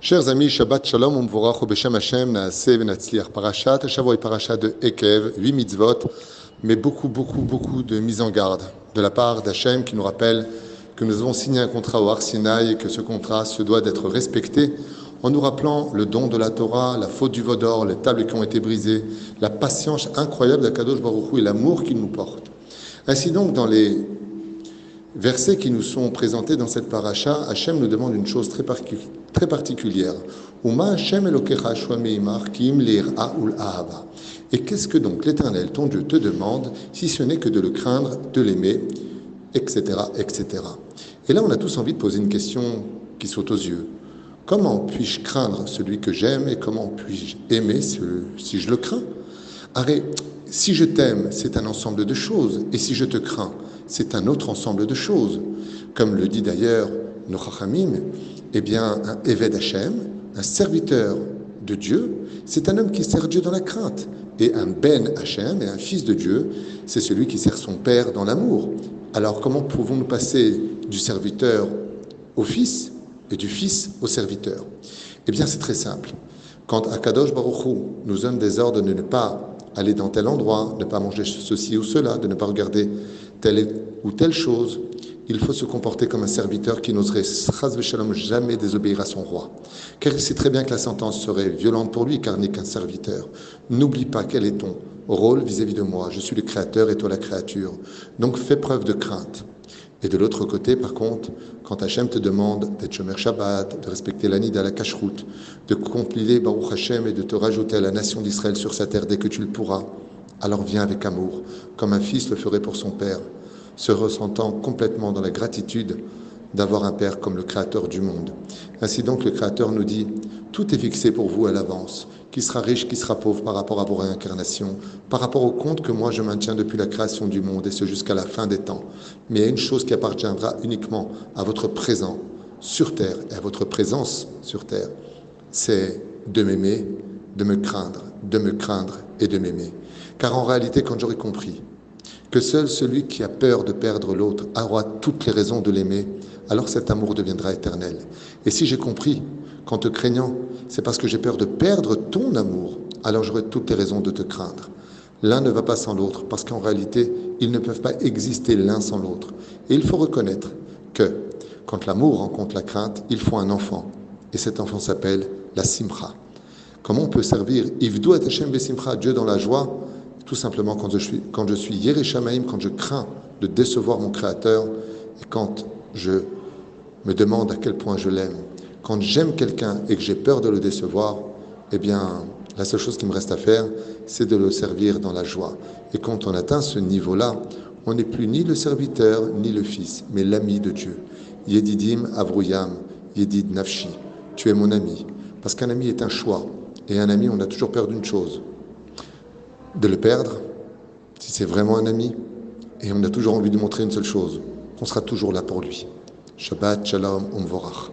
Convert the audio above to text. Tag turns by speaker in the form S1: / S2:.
S1: Chers amis, Shabbat Shalom, Umvorach, Beshem Hashem, Naaseh Venatzliach. Parashat, Shavua et Parashat de Ekev, 8 mitzvot, mais beaucoup de mise en garde de la part d'Hashem qui nous rappelle que nous avons signé un contrat au Har Sinaï et que ce contrat se doit d'être respecté en nous rappelant le don de la Torah, la faute du veau d'or, les tables qui ont été brisées, la patience incroyable d'Akadosh Baruch Hu et l'amour qu'il nous porte. Ainsi donc, dans les versets qui nous sont présentés dans cette paracha, Hachem nous demande une chose très particulière. Uma Hachem Elokecha Shwameimar Kim Leira Ul Ahava. Et qu'est-ce que donc l'Éternel, ton Dieu, te demande, si ce n'est que de le craindre, de l'aimer, etc., etc. Et là, on a tous envie de poser une question qui saute aux yeux. Comment puis-je craindre celui que j'aime et comment puis-je aimer si je le crains? Arrête, si je t'aime, c'est un ensemble de choses, et si je te crains, c'est un autre ensemble de choses. Comme le dit d'ailleurs nos Chachamim, eh bien, un Eved Hashem, un serviteur de Dieu, c'est un homme qui sert Dieu dans la crainte. Et un Ben Hashem, et un fils de Dieu, c'est celui qui sert son père dans l'amour. Alors, comment pouvons-nous passer du serviteur au fils et du fils au serviteur? Eh bien, c'est très simple. Quand Akadosh Baruch Hu nous donne des ordres de ne pas aller dans tel endroit, de ne pas manger ceci ou cela, de ne pas regarder telle ou telle chose, il faut se comporter comme un serviteur qui n'oserait chas v'shalom jamais désobéir à son roi. Car il sait très bien que la sentence serait violente pour lui, car il n'est qu'un serviteur. N'oublie pas quel est ton rôle vis-à-vis de moi. Je suis le créateur et toi la créature. Donc fais preuve de crainte. Et de l'autre côté, par contre, quand Hachem te demande d'être Shomer Shabbat, de respecter la Nida, la Kashrut, de compiler Baruch Hachem et de te rajouter à la nation d'Israël sur sa terre dès que tu le pourras, alors viens avec amour, comme un fils le ferait pour son père, se ressentant complètement dans la gratitude d'avoir un père comme le créateur du monde. Ainsi donc, le créateur nous dit, tout est fixé pour vous à l'avance, qui sera riche, qui sera pauvre par rapport à vos réincarnations, par rapport au compte que moi je maintiens depuis la création du monde et ce jusqu'à la fin des temps. Mais il y a une chose qui appartiendra uniquement à votre présent sur terre et à votre présence sur terre, c'est de m'aimer, de me craindre et de m'aimer. Car en réalité, quand j'aurai compris que seul celui qui a peur de perdre l'autre aura toutes les raisons de l'aimer, alors cet amour deviendra éternel. Et si j'ai compris qu'en te craignant, c'est parce que j'ai peur de perdre ton amour, alors j'aurai toutes les raisons de te craindre. L'un ne va pas sans l'autre, parce qu'en réalité, ils ne peuvent pas exister l'un sans l'autre. Et il faut reconnaître que, quand l'amour rencontre la crainte, il faut un enfant. Et cet enfant s'appelle la simcha. Comment on peut servir Ivdu et Hashem besimcha, Dieu dans la joie? Tout simplement quand je suis Yireh Shamayim, quand je crains de décevoir mon Créateur, et quand je me demande à quel point je l'aime. Quand j'aime quelqu'un et que j'ai peur de le décevoir, eh bien, la seule chose qui me reste à faire, c'est de le servir dans la joie. Et quand on atteint ce niveau-là, on n'est plus ni le serviteur, ni le fils, mais l'ami de Dieu. Yedidim Avruyam, Yedid Nafshi. Tu es mon ami. Parce qu'un ami est un choix. Et un ami, on a toujours peur d'une chose. De le perdre, si c'est vraiment un ami. Et on a toujours envie de montrer une seule chose, qu'on sera toujours là pour lui. Shabbat Shalom Umvorach.